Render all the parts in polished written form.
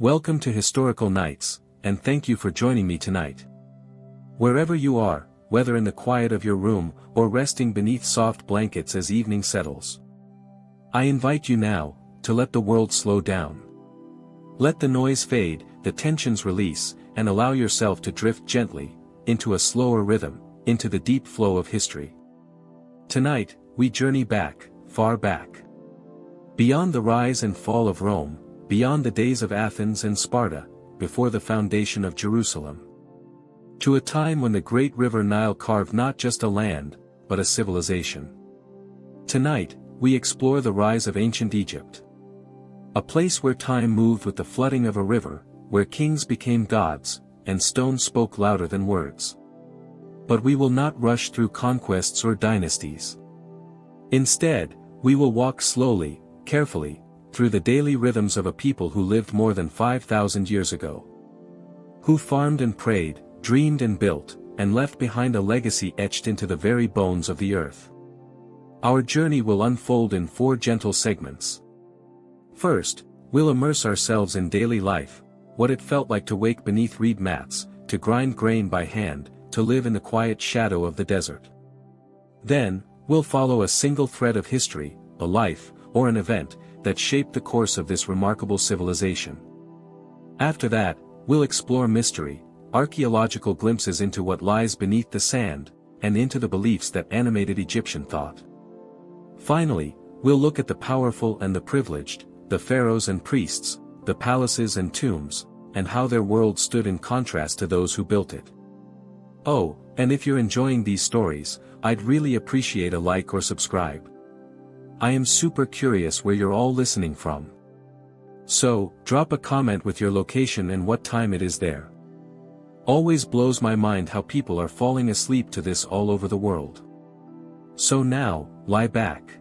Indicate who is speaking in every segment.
Speaker 1: Welcome to Historical Nights, and thank you for joining me tonight. Wherever you are, whether in the quiet of your room or resting beneath soft blankets as evening settles, I invite you now to let the world slow down. Let the noise fade, the tensions release, and allow yourself to drift gently into a slower rhythm, into the deep flow of history. Tonight, we journey back, far back. Beyond the rise and fall of Rome, beyond the days of Athens and Sparta, before the foundation of Jerusalem. To a time when the great river Nile carved not just a land, but a civilization. Tonight, we explore the rise of ancient Egypt. A place where time moved with the flooding of a river, where kings became gods, and stone spoke louder than words. But we will not rush through conquests or dynasties. Instead, we will walk slowly, carefully, through the daily rhythms of a people who lived more than 5,000 years ago. Who farmed and prayed, dreamed and built, and left behind a legacy etched into the very bones of the earth. Our journey will unfold in 4 gentle segments. First, we'll immerse ourselves in daily life, what it felt like to wake beneath reed mats, to grind grain by hand, to live in the quiet shadow of the desert. Then, we'll follow a single thread of history, a life, or an event, that shaped the course of this remarkable civilization. After that, we'll explore mystery, archaeological glimpses into what lies beneath the sand, and into the beliefs that animated Egyptian thought. Finally, we'll look at the powerful and the privileged, the pharaohs and priests, the palaces and tombs, and how their world stood in contrast to those who built it. Oh, and if you're enjoying these stories, I'd really appreciate a like or subscribe. I am super curious where you're all listening from. So, drop a comment with your location and what time it is there. Always blows my mind how people are falling asleep to this all over the world. So now, lie back.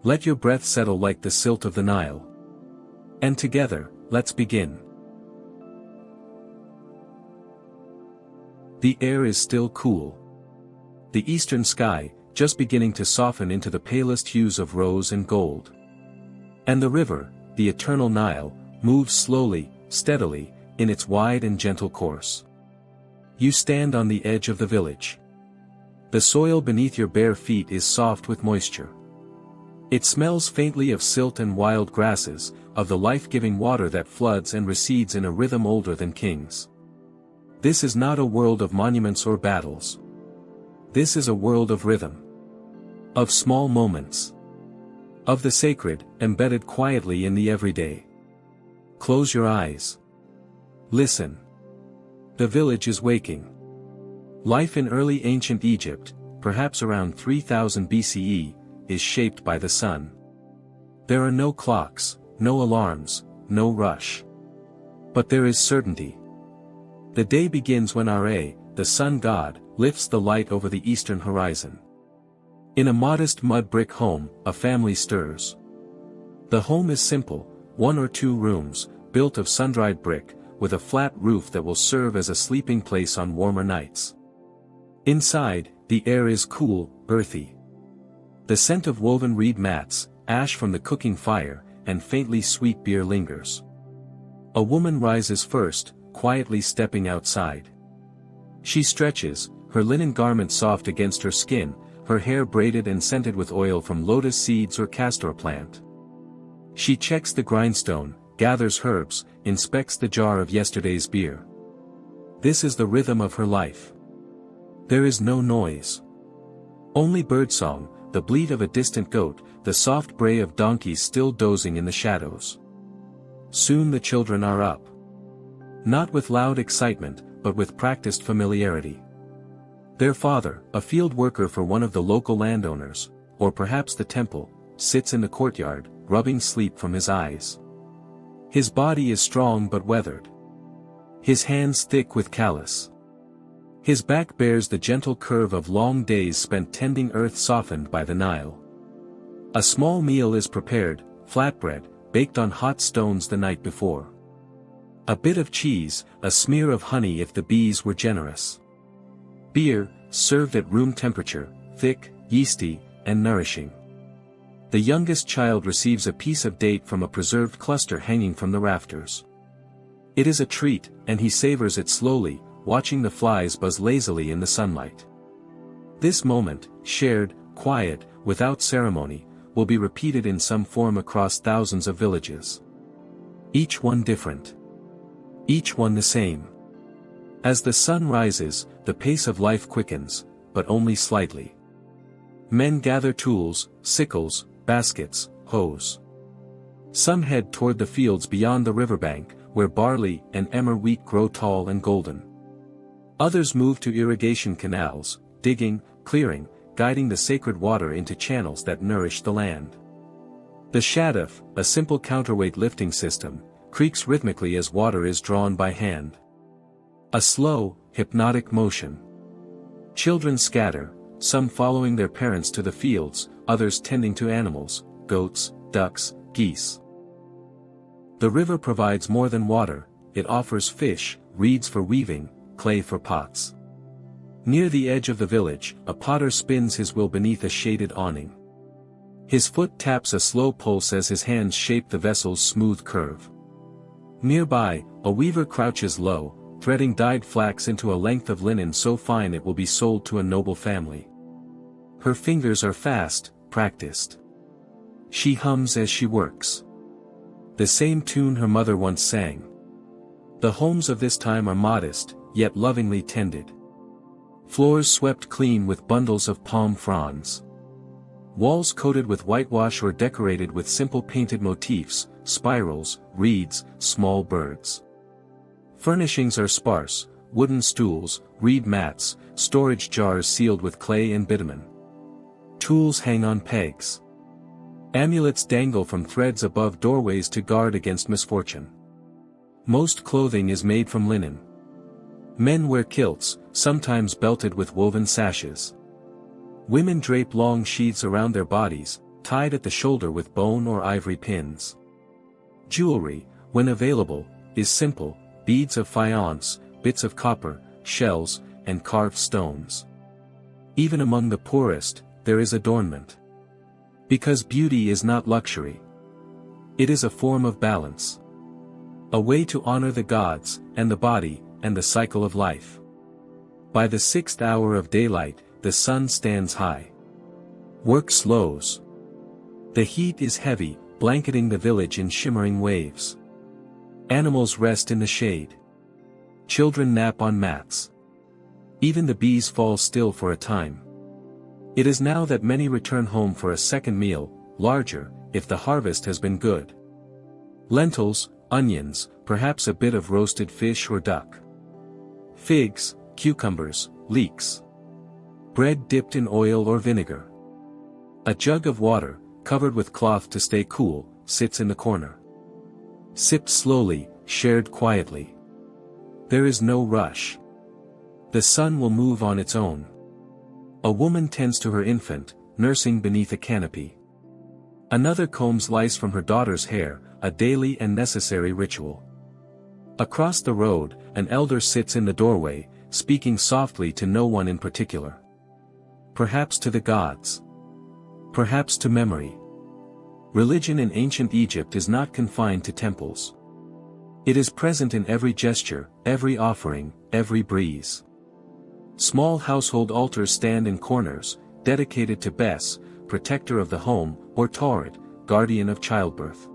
Speaker 1: Let your breath settle like the silt of the Nile. And together, let's begin. The air is still cool. The eastern sky, just beginning to soften into the palest hues of rose and gold. And the river, the eternal Nile, moves slowly, steadily, in its wide and gentle course. You stand on the edge of the village. The soil beneath your bare feet is soft with moisture. It smells faintly of silt and wild grasses, of the life-giving water that floods and recedes in a rhythm older than kings. This is not a world of monuments or battles. This is a world of rhythm. Of small moments. Of the sacred, embedded quietly in the everyday. Close your eyes. Listen. The village is waking. Life in early ancient Egypt, perhaps around 3000 BCE, is shaped by the sun. There are no clocks, no alarms, no rush. But there is certainty. The day begins when Ra, the sun god, lifts the light over the eastern horizon. In a modest mud brick home, a family stirs. The home is simple, 1 or 2 rooms, built of sun-dried brick, with a flat roof that will serve as a sleeping place on warmer nights. Inside, the air is cool, earthy. The scent of woven reed mats, ash from the cooking fire, and faintly sweet beer lingers. A woman rises first, quietly stepping outside. She stretches, her linen garment soft against her skin, her hair braided and scented with oil from lotus seeds or castor plant. She checks the grindstone, gathers herbs, inspects the jar of yesterday's beer. This is the rhythm of her life. There is no noise. Only birdsong, the bleat of a distant goat, the soft bray of donkeys still dozing in the shadows. Soon the children are up. Not with loud excitement, but with practiced familiarity. Their father, a field worker for one of the local landowners, or perhaps the temple, sits in the courtyard, rubbing sleep from his eyes. His body is strong but weathered. His hands thick with callus. His back bears the gentle curve of long days spent tending earth softened by the Nile. A small meal is prepared, flatbread, baked on hot stones the night before. A bit of cheese, a smear of honey if the bees were generous. Beer, served at room temperature, thick, yeasty, and nourishing. The youngest child receives a piece of date from a preserved cluster hanging from the rafters. It is a treat, and he savors it slowly, watching the flies buzz lazily in the sunlight. This moment, shared, quiet, without ceremony, will be repeated in some form across thousands of villages. Each one different. Each one the same. As the sun rises, the pace of life quickens, but only slightly. Men gather tools, sickles, baskets, hoes. Some head toward the fields beyond the riverbank, where barley and emmer wheat grow tall and golden. Others move to irrigation canals, digging, clearing, guiding the sacred water into channels that nourish the land. The shadowy, a simple counterweight lifting system, creaks rhythmically as water is drawn by hand. A slow, hypnotic motion. Children scatter, some following their parents to the fields, others tending to animals, goats, ducks, geese. The river provides more than water, it offers fish, reeds for weaving, clay for pots. Near the edge of the village, a potter spins his wheel beneath a shaded awning. His foot taps a slow pulse as his hands shape the vessel's smooth curve. Nearby, a weaver crouches low, threading dyed flax into a length of linen so fine it will be sold to a noble family. Her fingers are fast, practiced. She hums as she works. The same tune her mother once sang. The homes of this time are modest, yet lovingly tended. Floors swept clean with bundles of palm fronds. Walls coated with whitewash or decorated with simple painted motifs, spirals, reeds, small birds. Furnishings are sparse, wooden stools, reed mats, storage jars sealed with clay and bitumen. Tools hang on pegs. Amulets dangle from threads above doorways to guard against misfortune. Most clothing is made from linen. Men wear kilts, sometimes belted with woven sashes. Women drape long sheaths around their bodies, tied at the shoulder with bone or ivory pins. Jewelry, when available, is simple, beads of faience, bits of copper, shells, and carved stones. Even among the poorest, there is adornment. Because beauty is not luxury. It is a form of balance. A way to honor the gods, and the body, and the cycle of life. By the 6th hour of daylight, the sun stands high. Work slows. The heat is heavy, blanketing the village in shimmering waves. Animals rest in the shade. Children nap on mats. Even the bees fall still for a time. It is now that many return home for a second meal, larger, if the harvest has been good. Lentils, onions, perhaps a bit of roasted fish or duck. Figs, cucumbers, leeks. Bread dipped in oil or vinegar. A jug of water, covered with cloth to stay cool, sits in the corner. Sipped slowly, shared quietly. There is no rush. The sun will move on its own. A woman tends to her infant, nursing beneath a canopy. Another combs lice from her daughter's hair, a daily and necessary ritual. Across the road, an elder sits in the doorway, speaking softly to no one in particular. Perhaps to the gods. Perhaps to memory. Religion in ancient Egypt is not confined to temples. It is present in every gesture, every offering, every breeze. Small household altars stand in corners, dedicated to Bes, protector of the home, or Tauret, guardian of childbirth.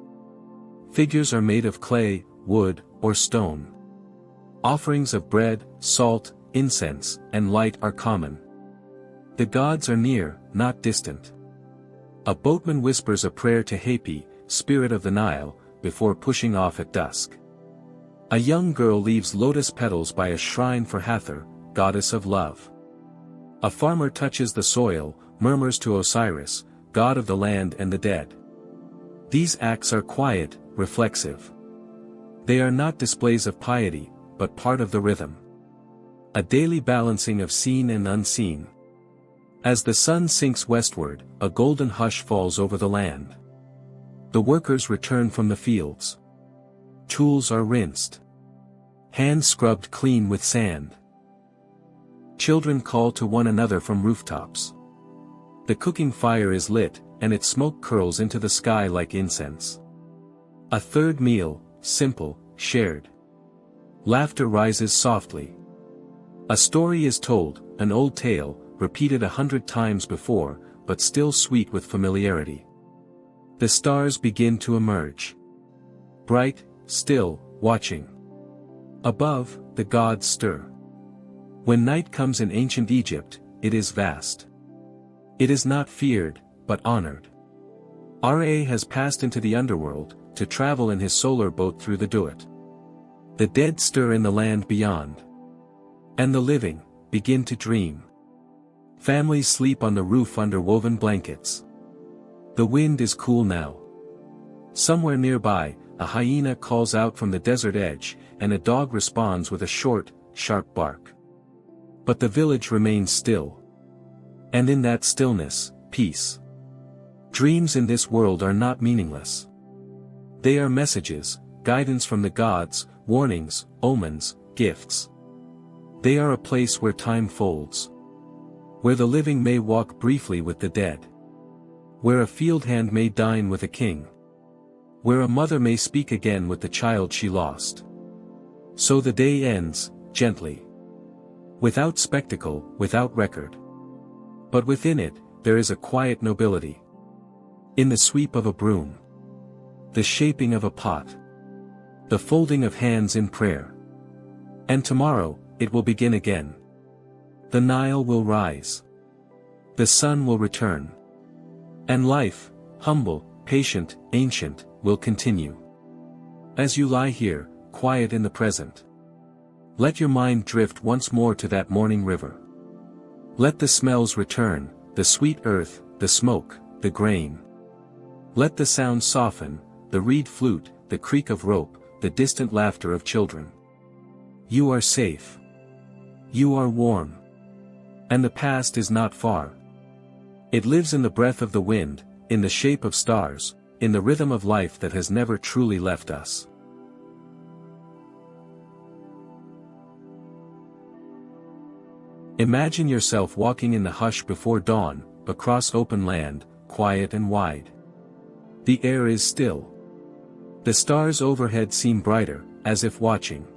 Speaker 1: Figures are made of clay, wood, or stone. Offerings of bread, salt, incense, and light are common. The gods are near, not distant. A boatman whispers a prayer to Hapi, spirit of the Nile, before pushing off at dusk. A young girl leaves lotus petals by a shrine for Hathor, goddess of love. A farmer touches the soil, murmurs to Osiris, god of the land and the dead. These acts are quiet, reflexive. They are not displays of piety, but part of the rhythm. A daily balancing of seen and unseen. As the sun sinks westward, a golden hush falls over the land. The workers return from the fields. Tools are rinsed. Hands scrubbed clean with sand. Children call to one another from rooftops. The cooking fire is lit, and its smoke curls into the sky like incense. A third meal, simple, shared. Laughter rises softly. A story is told, an old tale, repeated 100 times before, but still sweet with familiarity. The stars begin to emerge. Bright, still, watching. Above, the gods stir. When night comes in ancient Egypt, it is vast. It is not feared, but honored. Ra has passed into the underworld, to travel in his solar boat through the Duat. The dead stir in the land beyond. And the living, begin to dream. Families sleep on the roof under woven blankets. The wind is cool now. Somewhere nearby, a hyena calls out from the desert edge, and a dog responds with a short, sharp bark. But the village remains still. And in that stillness, peace. Dreams in this world are not meaningless. They are messages, guidance from the gods, warnings, omens, gifts. They are a place where time folds. Where the living may walk briefly with the dead. Where a field hand may dine with a king. Where a mother may speak again with the child she lost. So the day ends, gently. Without spectacle, without record. But within it, there is a quiet nobility. In the sweep of a broom. The shaping of a pot. The folding of hands in prayer. And tomorrow, it will begin again. The Nile will rise. The sun will return. And life, humble, patient, ancient, will continue. As you lie here, quiet in the present. Let your mind drift once more to that morning river. Let the smells return, the sweet earth, the smoke, the grain. Let the sounds soften, the reed flute, the creak of rope, the distant laughter of children. You are safe. You are warm. And the past is not far. It lives in the breath of the wind, in the shape of stars, in the rhythm of life that has never truly left us. Imagine yourself walking in the hush before dawn, across open land, quiet and wide. The air is still. The stars overhead seem brighter, as if watching.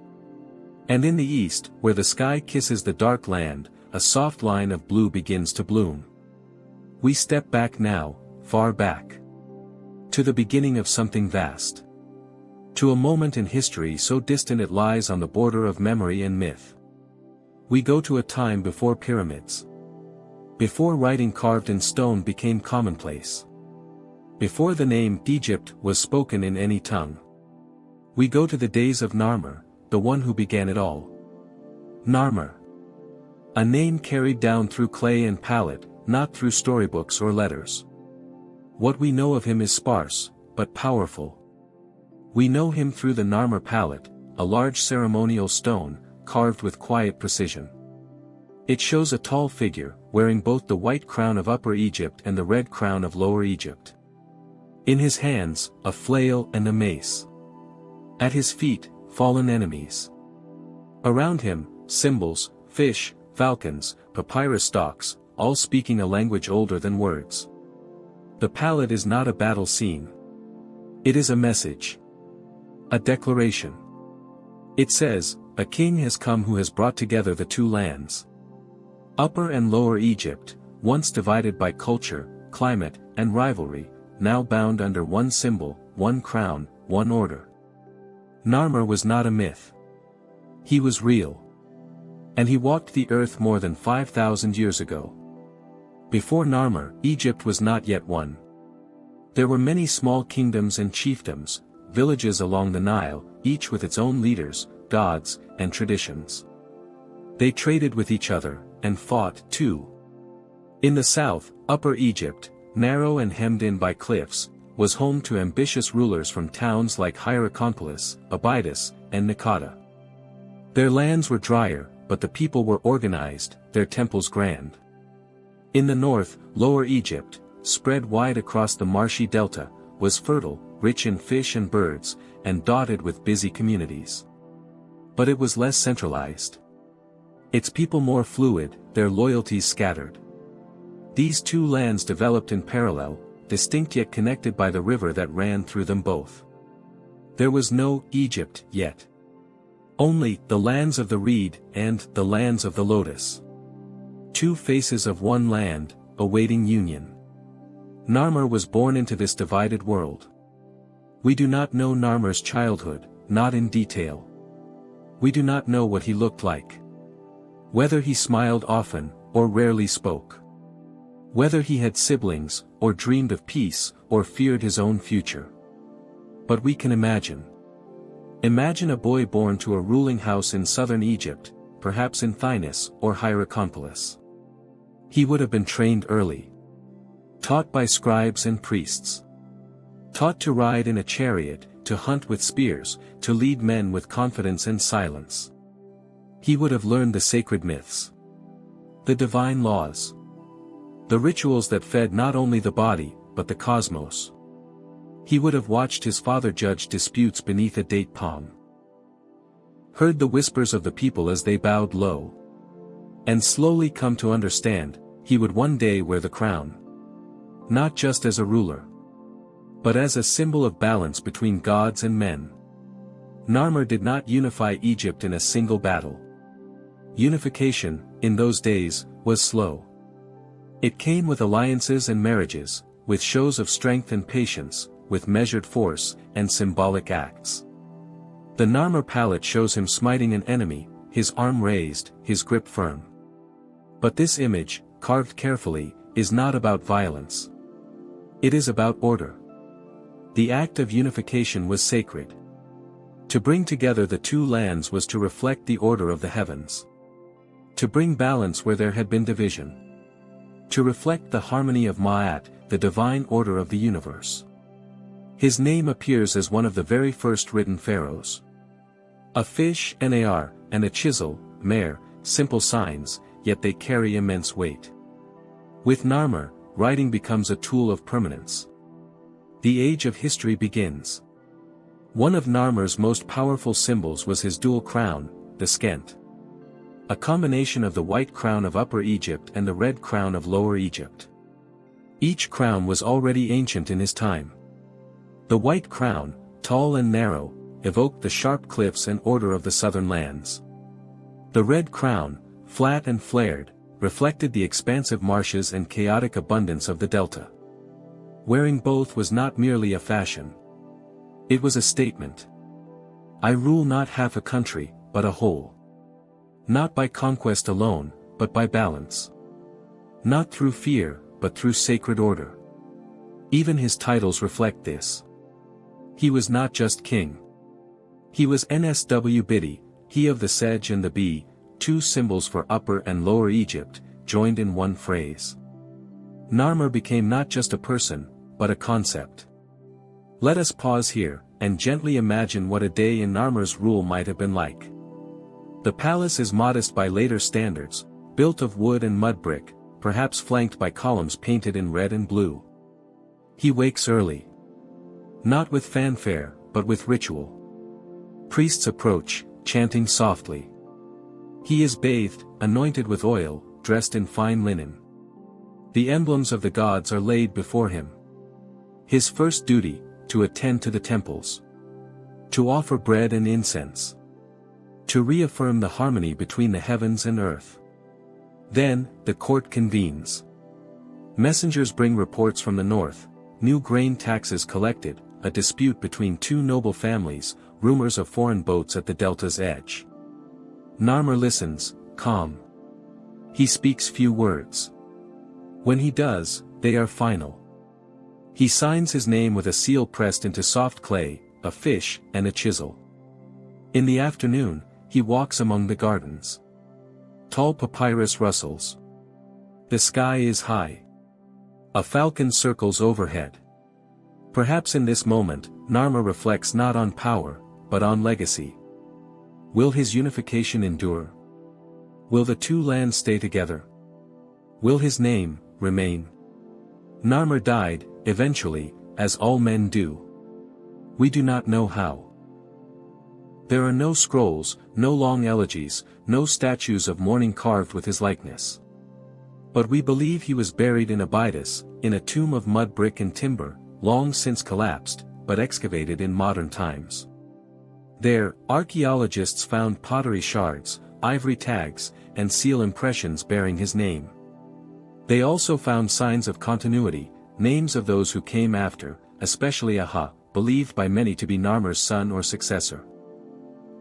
Speaker 1: And in the east, where the sky kisses the dark land, a soft line of blue begins to bloom. We step back now, far back. To the beginning of something vast. To a moment in history so distant it lies on the border of memory and myth. We go to a time before pyramids. Before writing carved in stone became commonplace. Before the name Egypt was spoken in any tongue. We go to the days of Narmer, the one who began it all. Narmer. A name carried down through clay and palette, not through storybooks or letters. What we know of him is sparse, but powerful. We know him through the Narmer palette, a large ceremonial stone, carved with quiet precision. It shows a tall figure, wearing both the white crown of Upper Egypt and the red crown of Lower Egypt. In his hands, a flail and a mace. At his feet, fallen enemies. Around him, symbols, fish, falcons, papyrus stalks, all speaking a language older than words. The palette is not a battle scene. It is a message. A declaration. It says, a king has come who has brought together the two lands. Upper and Lower Egypt, once divided by culture, climate, and rivalry, now bound under one symbol, one crown, one order. Narmer was not a myth. He was real. And he walked the earth more than 5,000 years ago. Before Narmer, Egypt was not yet one. There were many small kingdoms and chiefdoms, villages along the Nile, each with its own leaders, gods, and traditions. They traded with each other, and fought, too. In the south, Upper Egypt, narrow and hemmed in by cliffs, was home to ambitious rulers from towns like Hierakonpolis, Abydos, and Nakata. Their lands were drier, but the people were organized, their temples grand. In the north, Lower Egypt, spread wide across the marshy delta, was fertile, rich in fish and birds, and dotted with busy communities. But it was less centralized. Its people more fluid, their loyalties scattered. These two lands developed in parallel, distinct yet connected by the river that ran through them both. There was no Egypt yet. Only the lands of the reed and the lands of the lotus. Two faces of one land, awaiting union. Narmer was born into this divided world. We do not know Narmer's childhood, not in detail. We do not know what he looked like. Whether he smiled often, or rarely spoke. Whether he had siblings, or dreamed of peace, or feared his own future. But we can imagine. Imagine a boy born to a ruling house in southern Egypt, perhaps in Thynis or Hierakonpolis. He would have been trained early. Taught by scribes and priests. Taught to ride in a chariot, to hunt with spears, to lead men with confidence and silence. He would have learned the sacred myths. The divine laws. The rituals that fed not only the body, but the cosmos. He would have watched his father judge disputes beneath a date palm. Heard the whispers of the people as they bowed low. And slowly come to understand, he would one day wear the crown. Not just as a ruler. But as a symbol of balance between gods and men. Narmer did not unify Egypt in a single battle. Unification, in those days, was slow. It came with alliances and marriages, with shows of strength and patience, with measured force, and symbolic acts. The Narmer palette shows him smiting an enemy, his arm raised, his grip firm. But this image, carved carefully, is not about violence. It is about order. The act of unification was sacred. To bring together the two lands was to reflect the order of the heavens. To bring balance where there had been division. To reflect the harmony of Ma'at, the divine order of the universe. His name appears as one of the very first written pharaohs. A fish, Nar, and a chisel, Mer, simple signs, yet they carry immense weight. With Narmer, writing becomes a tool of permanence. The age of history begins. One of Narmer's most powerful symbols was his dual crown, the skent. A combination of the white crown of Upper Egypt and the red crown of Lower Egypt. Each crown was already ancient in his time. The white crown, tall and narrow, evoked the sharp cliffs and order of the southern lands. The red crown, flat and flared, reflected the expansive marshes and chaotic abundance of the delta. Wearing both was not merely a fashion. It was a statement. I rule not half a country, but a whole. Not by conquest alone, but by balance. Not through fear, but through sacred order. Even his titles reflect this. He was not just king. He was Nsw Bidi, he of the sedge and the bee, two symbols for Upper and Lower Egypt, joined in one phrase. Narmer became not just a person, but a concept. Let us pause here, and gently imagine what a day in Narmer's rule might have been like. The palace is modest by later standards, built of wood and mud brick, perhaps flanked by columns painted in red and blue. He wakes early. Not with fanfare, but with ritual. Priests approach, chanting softly. He is bathed, anointed with oil, dressed in fine linen. The emblems of the gods are laid before him. His first duty, to attend to the temples. To offer bread and incense. To reaffirm the harmony between the heavens and earth. Then, the court convenes. Messengers bring reports from the north, new grain taxes collected, a dispute between two noble families, rumors of foreign boats at the delta's edge. Narmer listens, calm. He speaks few words. When he does, they are final. He signs his name with a seal pressed into soft clay, a fish, and a chisel. In the afternoon, he walks among the gardens. Tall papyrus rustles. The sky is high. A falcon circles overhead. Perhaps in this moment, Narmer reflects not on power, but on legacy. Will his unification endure? Will the two lands stay together? Will his name remain? Narmer died, eventually, as all men do. We do not know how. There are no scrolls, no long elegies, no statues of mourning carved with his likeness. But we believe he was buried in Abydos, in a tomb of mud brick and timber, long since collapsed, but excavated in modern times. There, archaeologists found pottery shards, ivory tags, and seal impressions bearing his name. They also found signs of continuity, names of those who came after, especially Aha, believed by many to be Narmer's son or successor.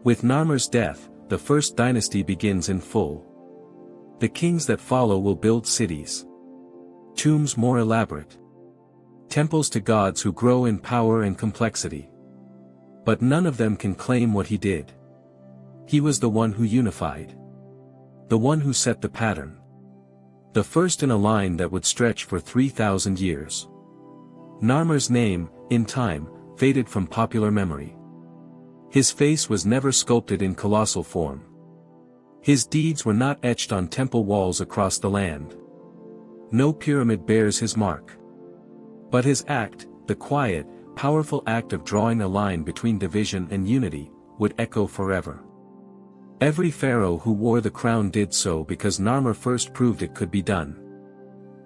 Speaker 1: With Narmer's death, the first dynasty begins in full. The kings that follow will build cities. Tombs more elaborate. Temples to gods who grow in power and complexity. But none of them can claim what he did. He was the one who unified. The one who set the pattern. The first in a line that would stretch for 3,000 years. Narmer's name, in time, faded from popular memory. His face was never sculpted in colossal form. His deeds were not etched on temple walls across the land. No pyramid bears his mark. But his act, the quiet, powerful act of drawing a line between division and unity, would echo forever. Every pharaoh who wore the crown did so because Narmer first proved it could be done.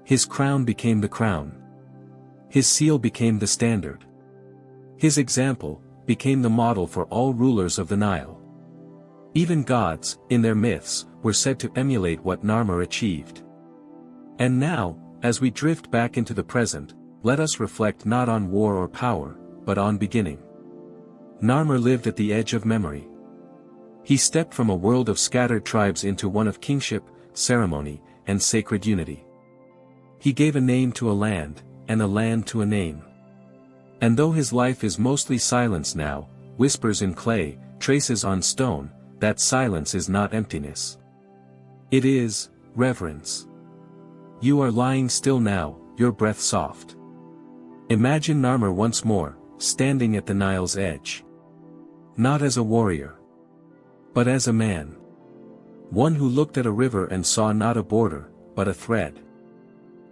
Speaker 1: His crown became the crown. His seal became the standard. His example became the model for all rulers of the Nile. Even gods, in their myths, were said to emulate what Narmer achieved. And now, as we drift back into the present, let us reflect not on war or power, but on beginning. Narmer lived at the edge of memory. He stepped from a world of scattered tribes into one of kingship, ceremony, and sacred unity. He gave a name to a land, and a land to a name. And though his life is mostly silence now, whispers in clay, traces on stone, that silence is not emptiness. It is reverence. You are lying still now, your breath soft. Imagine Narmer once more, standing at the Nile's edge. Not as a warrior, but as a man. One who looked at a river and saw not a border, but a thread.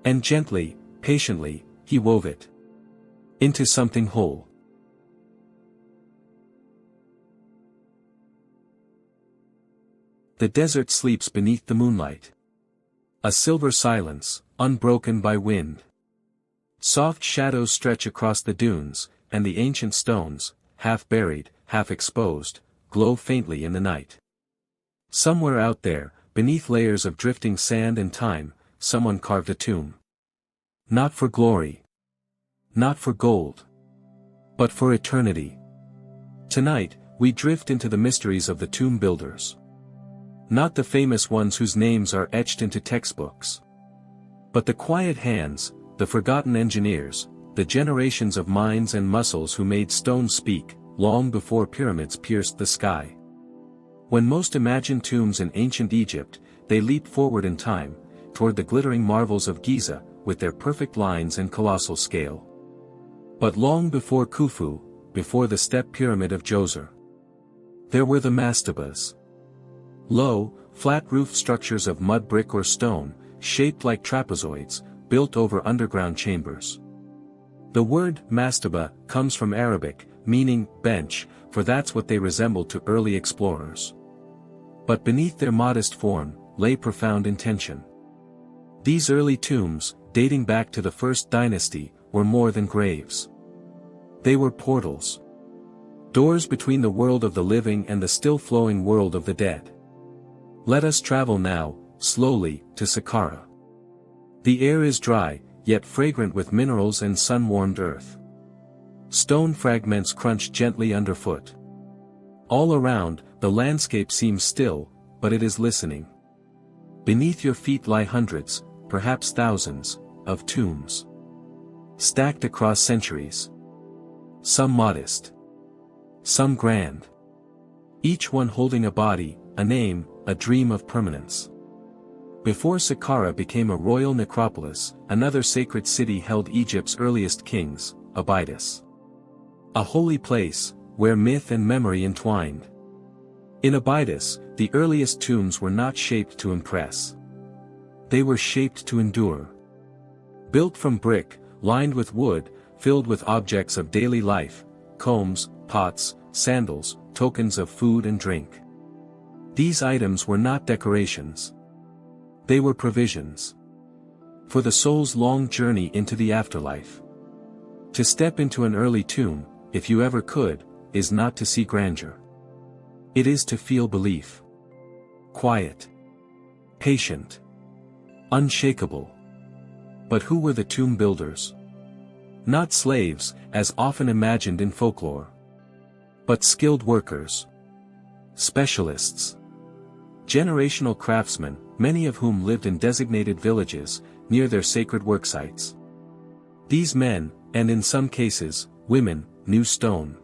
Speaker 1: And gently, patiently, he wove it into something whole. The desert sleeps beneath the moonlight. A silver silence, unbroken by wind. Soft shadows stretch across the dunes, and the ancient stones, half buried, half exposed, glow faintly in the night. Somewhere out there, beneath layers of drifting sand and time, someone carved a tomb. Not for glory. Not for gold. But for eternity. Tonight, we drift into the mysteries of the tomb builders. Not the famous ones whose names are etched into textbooks. But the quiet hands, the forgotten engineers, the generations of minds and muscles who made stone speak, long before pyramids pierced the sky. When most imagined tombs in ancient Egypt, they leap forward in time, toward the glittering marvels of Giza, with their perfect lines and colossal scale. But long before Khufu, before the step pyramid of Djoser, there were the mastabas. Low, flat-roofed structures of mud brick or stone, shaped like trapezoids, built over underground chambers. The word mastaba comes from Arabic, meaning bench, for that's what they resembled to early explorers. But beneath their modest form, lay profound intention. These early tombs, dating back to the first dynasty, were more than graves. They were portals. Doors between the world of the living and the still-flowing world of the dead. Let us travel now, slowly, to Saqqara. The air is dry, yet fragrant with minerals and sun-warmed earth. Stone fragments crunch gently underfoot. All around, the landscape seems still, but it is listening. Beneath your feet lie hundreds, perhaps thousands, of tombs. Stacked across centuries. Some modest. Some grand. Each one holding a body, a name, a dream of permanence. Before Saqqara became a royal necropolis, another sacred city held Egypt's earliest kings, Abydos. A holy place, where myth and memory entwined. In Abydos, the earliest tombs were not shaped to impress. They were shaped to endure. Built from brick, lined with wood, filled with objects of daily life, combs, pots, sandals, tokens of food and drink. These items were not decorations. They were provisions. For the soul's long journey into the afterlife. To step into an early tomb, if you ever could, is not to see grandeur. It is to feel belief. Quiet. Patient. Unshakable. But who were the tomb builders? Not slaves, as often imagined in folklore. But skilled workers. Specialists. Generational craftsmen, many of whom lived in designated villages, near their sacred worksites. These men, and in some cases, women, knew stone.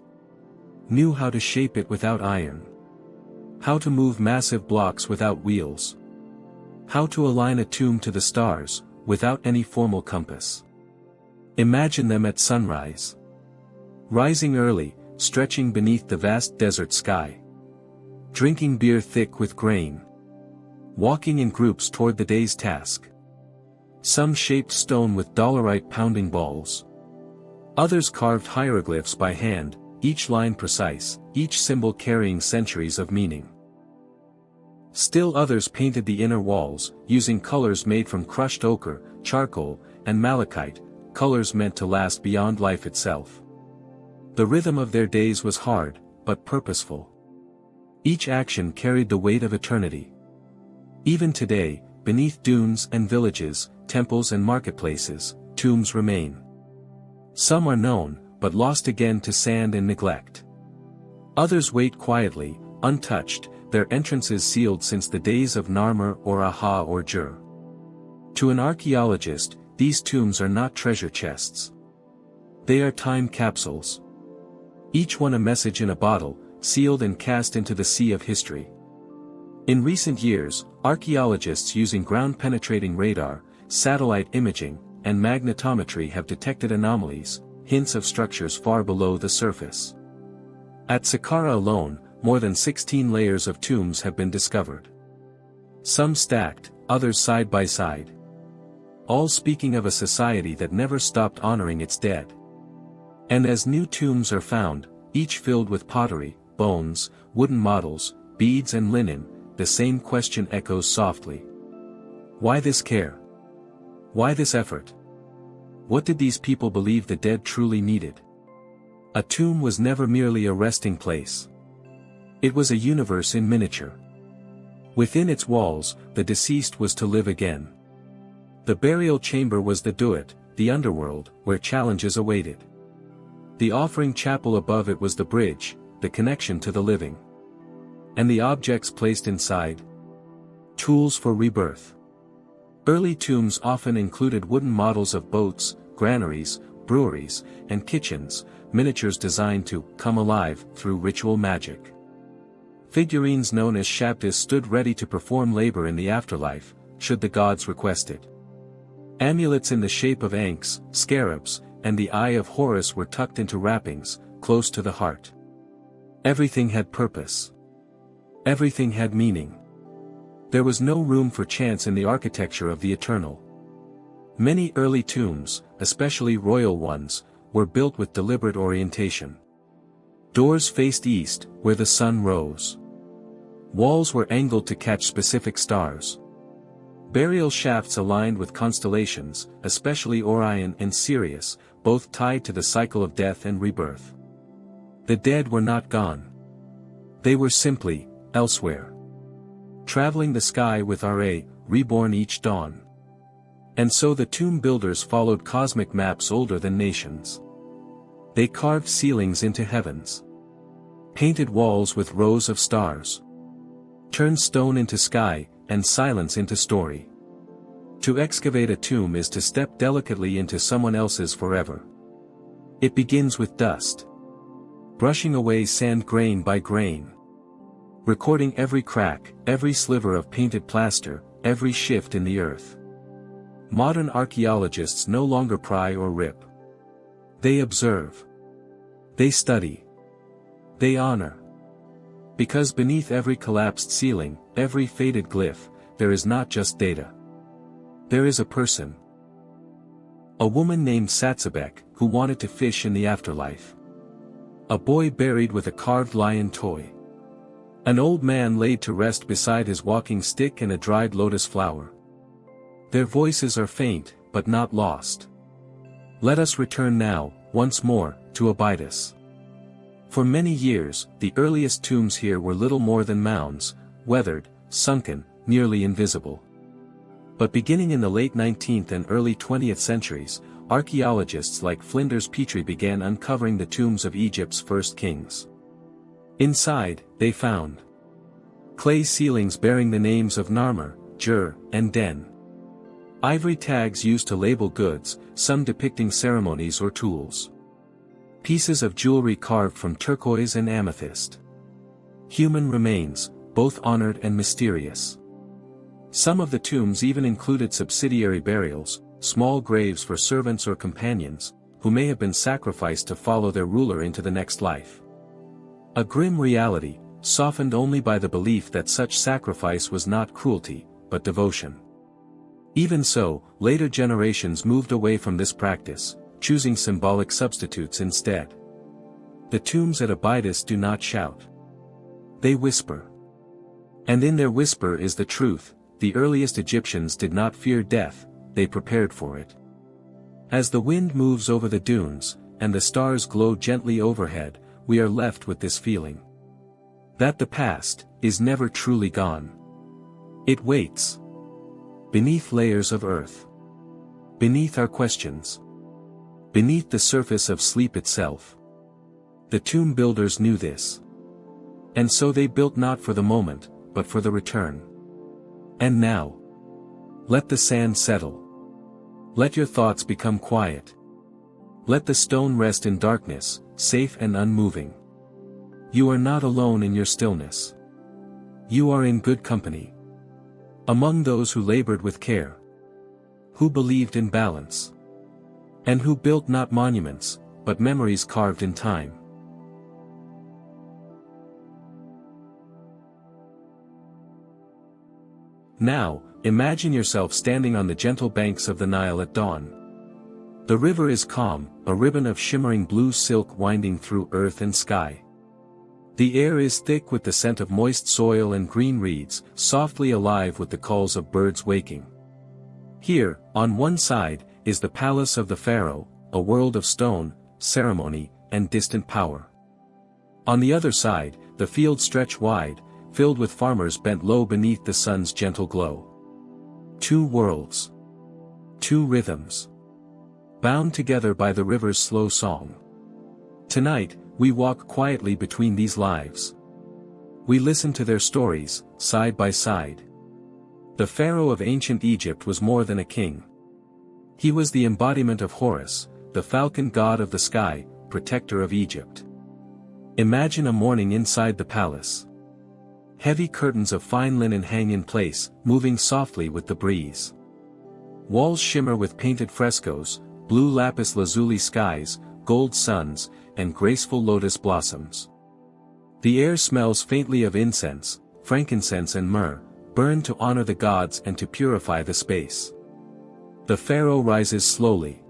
Speaker 1: Knew how to shape it without iron. How to move massive blocks without wheels. How to align a tomb to the stars, without any formal compass. Imagine them at sunrise. Rising early, stretching beneath the vast desert sky. Drinking beer thick with grain. Walking in groups toward the day's task. Some shaped stone with dolerite pounding balls. Others carved hieroglyphs by hand, each line precise, each symbol carrying centuries of meaning. Still others painted the inner walls, using colors made from crushed ochre, charcoal, and malachite, colors meant to last beyond life itself. The rhythm of their days was hard, but purposeful. Each action carried the weight of eternity. Even today, beneath dunes and villages, temples and marketplaces, tombs remain. Some are known, but lost again to sand and neglect. Others wait quietly, untouched, their entrances sealed since the days of Narmer or Aha or Jur. To an archaeologist, these tombs are not treasure chests. They are time capsules. Each one a message in a bottle, sealed and cast into the sea of history. In recent years, archaeologists using ground-penetrating radar, satellite imaging, and magnetometry have detected anomalies, hints of structures far below the surface. At Saqqara alone, more than 16 layers of tombs have been discovered. Some stacked, others side by side. All speaking of a society that never stopped honoring its dead. And as new tombs are found, each filled with pottery, bones, wooden models, beads and linen, the same question echoes softly. Why this care? Why this effort? What did these people believe the dead truly needed? A tomb was never merely a resting place. It was a universe in miniature. Within its walls, the deceased was to live again. The burial chamber was the duat, the underworld, where challenges awaited. The offering chapel above it was the bridge, the connection to the living. And the objects placed inside? Tools for rebirth. Early tombs often included wooden models of boats, granaries, breweries, and kitchens, miniatures designed to come alive through ritual magic. Figurines known as shabdas stood ready to perform labor in the afterlife, should the gods request it. Amulets in the shape of ankhs, scarabs, and the eye of Horus were tucked into wrappings, close to the heart. Everything had purpose. Everything had meaning. There was no room for chance in the architecture of the eternal. Many early tombs, especially royal ones, were built with deliberate orientation. Doors faced east, where the sun rose. Walls were angled to catch specific stars. Burial shafts aligned with constellations, especially Orion and Sirius, both tied to the cycle of death and rebirth. The dead were not gone. They were simply, elsewhere. Traveling the sky with Ra, reborn each dawn. And so the tomb builders followed cosmic maps older than nations. They carved ceilings into heavens. Painted walls with rows of stars. Turned stone into sky, and silence into story. To excavate a tomb is to step delicately into someone else's forever. It begins with dust. Brushing away sand grain by grain. Recording every crack, every sliver of painted plaster, every shift in the earth. Modern archaeologists no longer pry or rip. They observe. They study. They honor. Because beneath every collapsed ceiling, every faded glyph, there is not just data. There is a person. A woman named Satsabek, who wanted to fish in the afterlife. A boy buried with a carved lion toy. An old man laid to rest beside his walking stick and a dried lotus flower. Their voices are faint, but not lost. Let us return now, once more, to Abydos. For many years, the earliest tombs here were little more than mounds, weathered, sunken, nearly invisible. But beginning in the late 19th and early 20th centuries, archaeologists like Flinders Petrie began uncovering the tombs of Egypt's first kings. Inside, they found clay ceilings bearing the names of Narmer, Jur, and Den. Ivory tags used to label goods, some depicting ceremonies or tools. Pieces of jewelry carved from turquoise and amethyst. Human remains, both honored and mysterious. Some of the tombs even included subsidiary burials, small graves for servants or companions, who may have been sacrificed to follow their ruler into the next life. A grim reality, softened only by the belief that such sacrifice was not cruelty, but devotion. Even so, later generations moved away from this practice, choosing symbolic substitutes instead. The tombs at Abydos do not shout. They whisper. And in their whisper is the truth: the earliest Egyptians did not fear death, they prepared for it. As the wind moves over the dunes, and the stars glow gently overhead, we are left with this feeling. That the past is never truly gone. It waits. Beneath layers of earth. Beneath our questions. Beneath the surface of sleep itself. The tomb builders knew this. And so they built not for the moment, but for the return. And now. Let the sand settle. Let your thoughts become quiet. Let the stone rest in darkness, safe and unmoving. You are not alone in your stillness. You are in good company. Among those who labored with care. Who believed in balance. And who built not monuments, but memories carved in time. Now, imagine yourself standing on the gentle banks of the Nile at dawn. The river is calm, a ribbon of shimmering blue silk winding through earth and sky. The air is thick with the scent of moist soil and green reeds, softly alive with the calls of birds waking. Here, on one side, is the palace of the pharaoh, a world of stone, ceremony, and distant power. On the other side, the fields stretch wide, filled with farmers bent low beneath the sun's gentle glow. Two worlds. Two rhythms. Bound together by the river's slow song. Tonight, we walk quietly between these lives. We listen to their stories, side by side. The pharaoh of ancient Egypt was more than a king. He was the embodiment of Horus, the falcon god of the sky, protector of Egypt. Imagine a morning inside the palace. Heavy curtains of fine linen hang in place, moving softly with the breeze. Walls shimmer with painted frescoes, blue lapis lazuli skies, gold suns, and graceful lotus blossoms. The air smells faintly of incense, frankincense and myrrh, burned to honor the gods and to purify the space. The pharaoh rises slowly.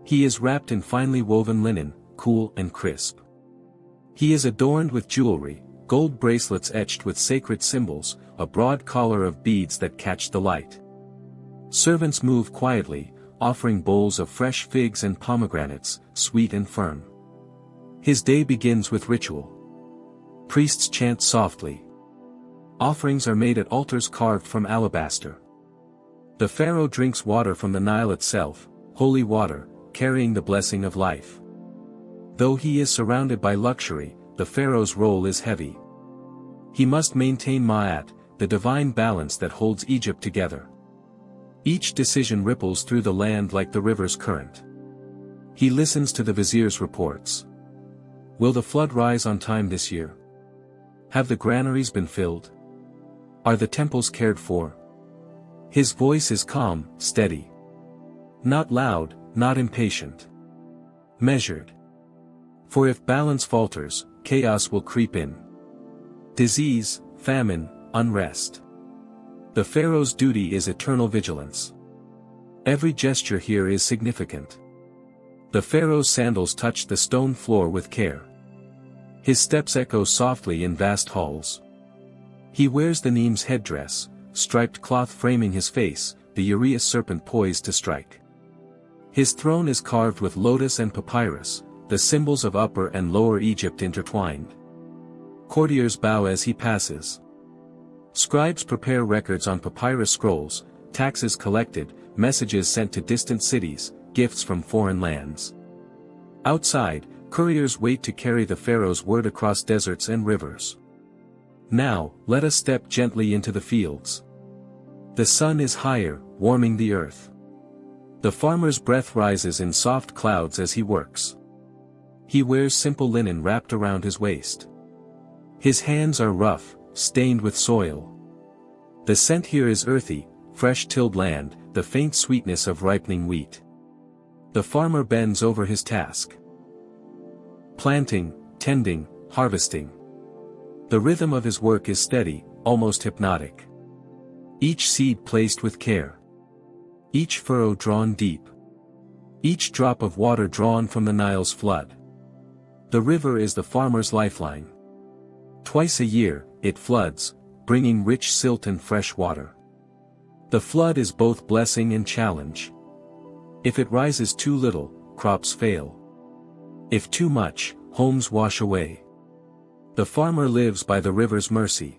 Speaker 1: He is wrapped in finely woven linen, cool and crisp. He is adorned with jewelry, gold bracelets etched with sacred symbols, a broad collar of beads that catch the light. Servants move quietly, offering bowls of fresh figs and pomegranates, sweet and firm. His day begins with ritual. Priests chant softly. Offerings are made at altars carved from alabaster. The pharaoh drinks water from the Nile itself, holy water, carrying the blessing of life. Though he is surrounded by luxury, the pharaoh's role is heavy. He must maintain Ma'at, the divine balance that holds Egypt together. Each decision ripples through the land like the river's current. He listens to the vizier's reports. Will the flood rise on time this year? Have the granaries been filled? Are the temples cared for? His voice is calm, steady. Not loud, not impatient. Measured. For if balance falters, chaos will creep in. Disease, famine, unrest. The pharaoh's duty is eternal vigilance. Every gesture here is significant. The pharaoh's sandals touch the stone floor with care. His steps echo softly in vast halls. He wears the Neem's headdress, striped cloth framing his face, the uraeus serpent poised to strike. His throne is carved with lotus and papyrus, the symbols of Upper and Lower Egypt intertwined. Courtiers bow as he passes. Scribes prepare records on papyrus scrolls, taxes collected, messages sent to distant cities, gifts from foreign lands. Outside, couriers wait to carry the pharaoh's word across deserts and rivers. Now, let us step gently into the fields. The sun is higher, warming the earth. The farmer's breath rises in soft clouds as he works. He wears simple linen wrapped around his waist. His hands are rough, stained with soil. The scent here is earthy, fresh tilled land, the faint sweetness of ripening wheat. The farmer bends over his task. Planting, tending, harvesting. The rhythm of his work is steady, almost hypnotic. Each seed placed with care. Each furrow drawn deep. Each drop of water drawn from the Nile's flood. The river is the farmer's lifeline. Twice a year, it floods, bringing rich silt and fresh water. The flood is both blessing and challenge. If it rises too little, crops fail. If too much, homes wash away. The farmer lives by the river's mercy.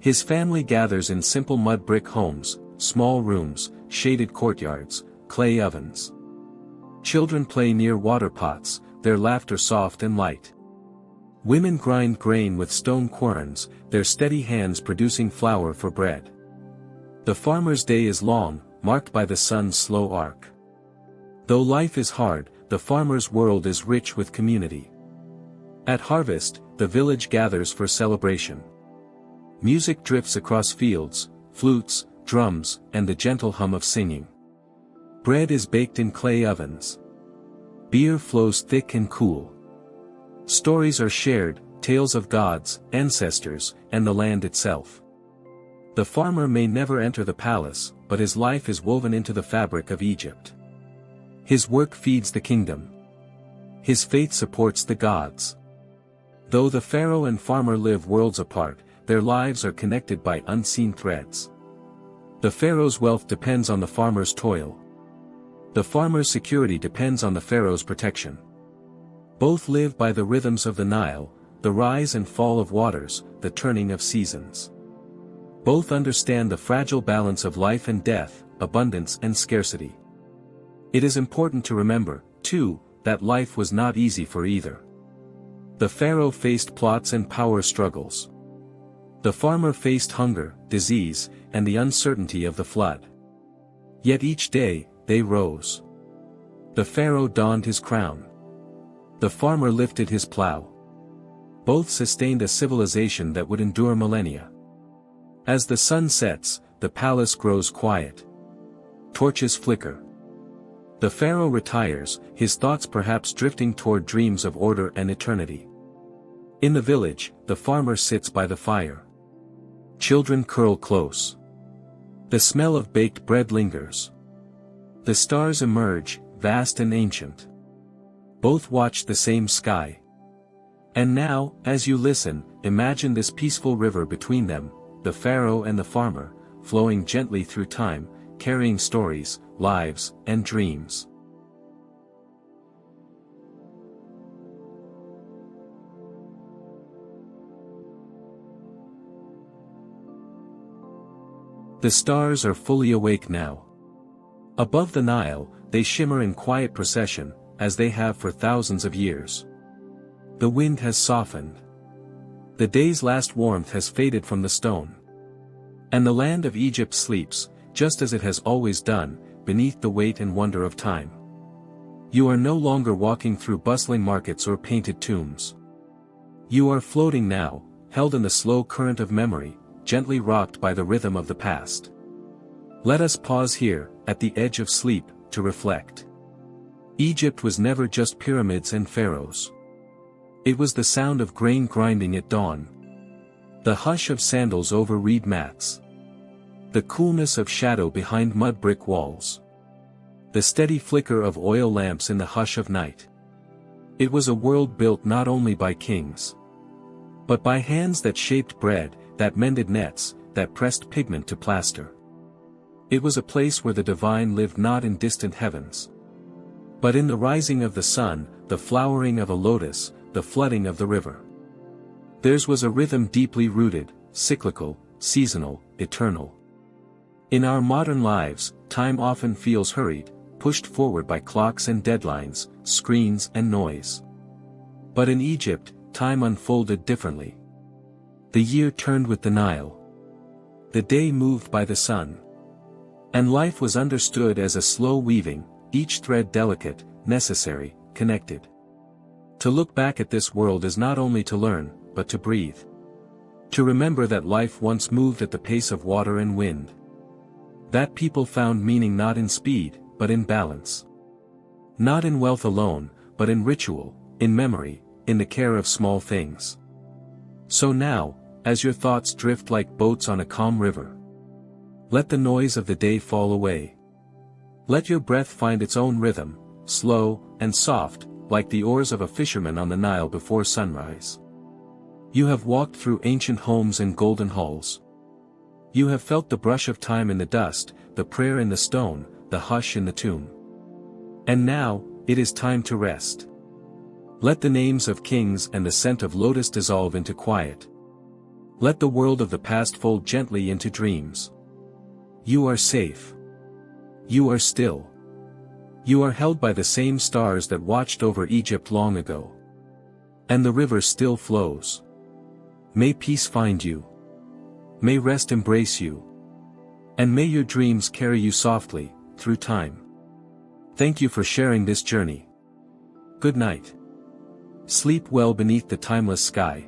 Speaker 1: His family gathers in simple mud brick homes, small rooms, shaded courtyards, clay ovens. Children play near water pots, their laughter soft and light. Women grind grain with stone querns, their steady hands producing flour for bread. The farmer's day is long, marked by the sun's slow arc. Though life is hard, the farmer's world is rich with community. At harvest, the village gathers for celebration. Music drifts across fields, flutes, drums, and the gentle hum of singing. Bread is baked in clay ovens. Beer flows thick and cool. Stories are shared, tales of gods, ancestors, and the land itself. The farmer may never enter the palace, but his life is woven into the fabric of Egypt. His work feeds the kingdom. His faith supports the gods. Though the pharaoh and farmer live worlds apart, their lives are connected by unseen threads. The pharaoh's wealth depends on the farmer's toil. The farmer's security depends on the pharaoh's protection. Both live by the rhythms of the Nile, the rise and fall of waters, the turning of seasons. Both understand the fragile balance of life and death, abundance and scarcity. It is important to remember, too, that life was not easy for either. The pharaoh faced plots and power struggles. The farmer faced hunger, disease, and the uncertainty of the flood. Yet each day, they rose. The pharaoh donned his crown. The farmer lifted his plow. Both sustained a civilization that would endure millennia. As the sun sets, the palace grows quiet. Torches flicker. The pharaoh retires, his thoughts perhaps drifting toward dreams of order and eternity. In the village, the farmer sits by the fire. Children curl close. The smell of baked bread lingers. The stars emerge, vast and ancient. Both watch the same sky. And now, as you listen, imagine this peaceful river between them, the pharaoh and the farmer, flowing gently through time, carrying stories, lives, and dreams. The stars are fully awake now. Above the Nile, they shimmer in quiet procession, as they have for thousands of years. The wind has softened. The day's last warmth has faded from the stone. And the land of Egypt sleeps, just as it has always done, beneath the weight and wonder of time. You are no longer walking through bustling markets or painted tombs. You are floating now, held in the slow current of memory, gently rocked by the rhythm of the past. Let us pause here, at the edge of sleep, to reflect. Egypt was never just pyramids and pharaohs. It was the sound of grain grinding at dawn. The hush of sandals over reed mats. The coolness of shadow behind mud brick walls. The steady flicker of oil lamps in the hush of night. It was a world built not only by kings, but by hands that shaped bread, that mended nets, that pressed pigment to plaster. It was a place where the divine lived not in distant heavens, but in the rising of the sun, the flowering of a lotus, the flooding of the river. Theirs was a rhythm deeply rooted, cyclical, seasonal, eternal. In our modern lives, time often feels hurried, pushed forward by clocks and deadlines, screens and noise. But in Egypt, time unfolded differently. The year turned with the Nile. The day moved by the sun. And life was understood as a slow weaving, each thread delicate, necessary, connected. To look back at this world is not only to learn, but to breathe. To remember that life once moved at the pace of water and wind. That people found meaning not in speed, but in balance. Not in wealth alone, but in ritual, in memory, in the care of small things. So now, as your thoughts drift like boats on a calm river, let the noise of the day fall away. Let your breath find its own rhythm, slow and soft, like the oars of a fisherman on the Nile before sunrise. You have walked through ancient homes and golden halls. You have felt the brush of time in the dust, the prayer in the stone, the hush in the tomb. And now, it is time to rest. Let the names of kings and the scent of lotus dissolve into quiet. Let the world of the past fold gently into dreams. You are safe. You are still. You are held by the same stars that watched over Egypt long ago. And the river still flows. May peace find you. May rest embrace you. And may your dreams carry you softly, through time. Thank you for sharing this journey. Good night. Sleep well beneath the timeless sky.